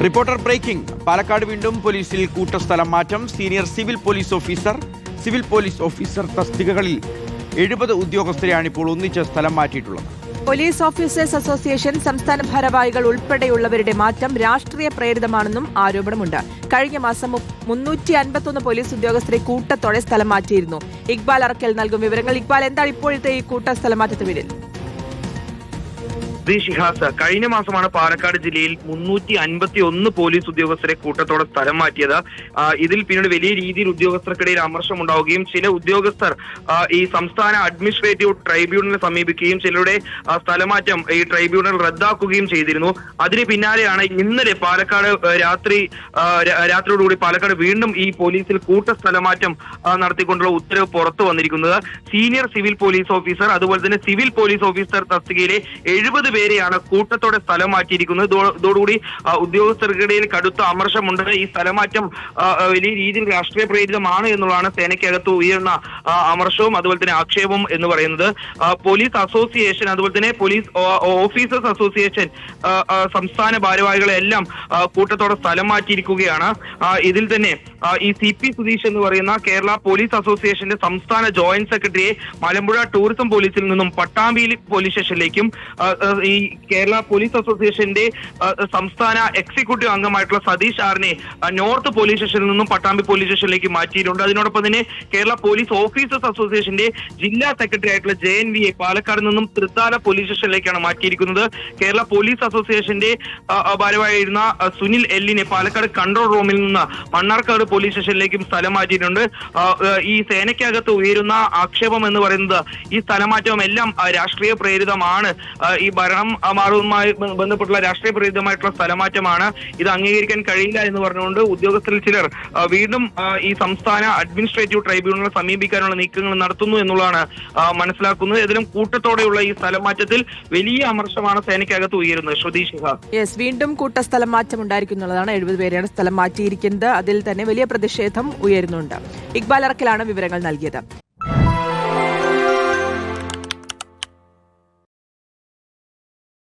Reporter breaking. Palakkad വീണ്ടും പോലീസിൽ കൂട്ടസ്ഥലം മാറ്റം. സീനിയർ സിവിൽ പോലീസ് ഓഫീസർ തസ്തികകളിൽ 70 ഉദ്യോഗസ്ഥരെയാണ് ഇപ്പോൾ ഒന്നിച്ച് സ്ഥലം മാറ്റിയിട്ടുള്ളത്. പോലീസ് ഓഫീസേഴ്സ് അസോസിയേഷൻ സംസ്ഥാന ഭാരവാഹികൾ ഉൾപ്പെടെയുള്ളവരുടെ മാറ്റം രാഷ്ട്രീയ പ്രേരിതമാണെന്നും ആരോപണമുണ്ട്. കഴിഞ്ഞ മാസം 351 പോലീസ് ഉദ്യോഗസ്ഥരെ കൂട്ടത്തോടെ സ്ഥലം മാറ്റിയിരുന്നു. ഇക്ബാൽ അറക്കൽ നൽകും വിവരങ്ങൾ. ഇക്ബാൽ, എന്താണ് ഇപ്പോഴത്തെ ഈ കൂട്ട സ്ഥലമാറ്റത്തിന് പിന്നിൽ? ഷിഹാസ്, കഴിഞ്ഞ മാസമാണ് പാലക്കാട് ജില്ലയിൽ 351 പോലീസ് ഉദ്യോഗസ്ഥരെ കൂട്ടത്തോടെ സ്ഥലം മാറ്റിയത്. ഇതിൽ പിന്നീട് വലിയ രീതിയിൽ ഉദ്യോഗസ്ഥർക്കിടയിൽ അമർഷം ഉണ്ടാവുകയും ചില ഉദ്യോഗസ്ഥർ ഈ സംസ്ഥാന അഡ്മിനിസ്ട്രേറ്റീവ് ട്രൈബ്യൂണലിനെ സമീപിക്കുകയും ചിലരുടെ സ്ഥലമാറ്റം ഈ ട്രൈബ്യൂണൽ റദ്ദാക്കുകയും ചെയ്തിരുന്നു. അതിന് പിന്നാലെയാണ് ഇന്നലെ പാലക്കാട് രാത്രിയോടുകൂടി പാലക്കാട് വീണ്ടും ഈ പോലീസിൽ കൂട്ട സ്ഥലമാറ്റം നടത്തിക്കൊണ്ടുള്ള ഉത്തരവ് പുറത്തു വന്നിരിക്കുന്നത്. സീനിയർ സിവിൽ പോലീസ് ഓഫീസർ അതുപോലെ തന്നെ സിവിൽ പോലീസ് ഓഫീസർ തസ്തികയിലെ 70 പേരെയാണ് കൂട്ടത്തോടെ സ്ഥലം മാറ്റിയിരിക്കുന്നത്. ഇതോടുകൂടി ഉദ്യോഗസ്ഥർക്കിടയിൽ കടുത്ത അമർഷമുണ്ട്. ഈ സ്ഥലമാറ്റം വലിയ രീതിയിൽ രാഷ്ട്രീയ പ്രേരിതമാണ് എന്നുള്ളതാണ് സേനയ്ക്കകത്ത് ഉയർന്ന അമർഷവും അതുപോലെ തന്നെ ആക്ഷേപവും എന്ന് പറയുന്നത്. പോലീസ് അസോസിയേഷൻ അതുപോലെ തന്നെ പോലീസ് ഓഫീസേഴ്സ് അസോസിയേഷൻ സംസ്ഥാന ഭാരവാഹികളെ എല്ലാം കൂട്ടത്തോടെ സ്ഥലം മാറ്റിയിരിക്കുകയാണ്. ഇതിൽ തന്നെ ഈ CP സുധീഷ് എന്ന് പറയുന്ന കേരള പോലീസ് അസോസിയേഷന്റെ സംസ്ഥാന ജോയിന്റ് സെക്രട്ടറിയെ മലമ്പുഴ ടൂറിസം പോലീസിൽ നിന്നും പട്ടാമ്പി പോലീസ് സ്റ്റേഷനിലേക്കും ഈ കേരള പോലീസ് അസോസിയേഷന്റെ സംസ്ഥാന എക്സിക്യൂട്ടീവ് അംഗമായിട്ടുള്ള സതീഷ് ആറിനെ നോർത്ത് പോലീസ് സ്റ്റേഷനിൽ നിന്നും പട്ടാമ്പി പോലീസ് സ്റ്റേഷനിലേക്ക് മാറ്റിയിട്ടുണ്ട്. അതിനോടൊപ്പം തന്നെ കേരള പോലീസ് ഓഫീസേഴ്സ് അസോസിയേഷന്റെ ജില്ലാ സെക്രട്ടറി ആയിട്ടുള്ള JNVയെ പാലക്കാട് നിന്നും തൃത്താല പോലീസ് സ്റ്റേഷനിലേക്കാണ് മാറ്റിയിരിക്കുന്നത്. കേരള പോലീസ് അസോസിയേഷന്റെ ഭാരവാഹിയായിരുന്ന സുനിൽ എല്ലിനെ പാലക്കാട് കൺട്രോൾ റൂമിൽ നിന്ന് മണ്ണാർക്കാട് പോലീസ് സ്റ്റേഷനിലേക്കും സ്ഥലം മാറ്റിയിട്ടുണ്ട്. ഈ സേനയ്ക്കകത്ത് ഉയരുന്ന ആക്ഷേപം എന്ന് പറയുന്നത് ഈ സ്ഥലമാറ്റം എല്ലാം രാഷ്ട്രീയ പ്രേരിതമാണ്. ഈ ഭരണം മാറുന്നതുമായി ബന്ധപ്പെട്ടുള്ള രാഷ്ട്രീയ പ്രേരിതമായിട്ടുള്ള സ്ഥലമാറ്റമാണ്. ഇത് അംഗീകരിക്കാൻ കഴിയില്ല എന്ന് പറഞ്ഞുകൊണ്ട് ഉദ്യോഗസ്ഥരിൽ ചിലർ വീണ്ടും ഈ സംസ്ഥാന അഡ്മിനിസ്ട്രേറ്റീവ് ട്രൈബ്യൂണലിനെ സമീപിക്കാനുള്ള നീക്കങ്ങൾ നടത്തുന്നു എന്നുള്ളതാണ് മനസ്സിലാക്കുന്നത്. ഇതിലും കൂട്ടത്തോടെയുള്ള ഈ സ്ഥലമാറ്റത്തിൽ വലിയ അമർഷമാണ് സേനയ്ക്കകത്ത് ഉയരുന്നത്. ശ്രുതി യെസ്, വീണ്ടും കൂട്ട സ്ഥലം മാറ്റം ഉണ്ടായിരിക്കുന്നുള്ളതാണ്. 70 പേരെയാണ് സ്ഥലം മാറ്റിയിരിക്കുന്നത്. അതിൽ തന്നെ വലിയ പ്രതിഷേധം ഉയരുന്നുണ്ട്. ഇക്ബാൽ അറക്കലാണ് വിവരങ്ങൾ നൽകിയത്.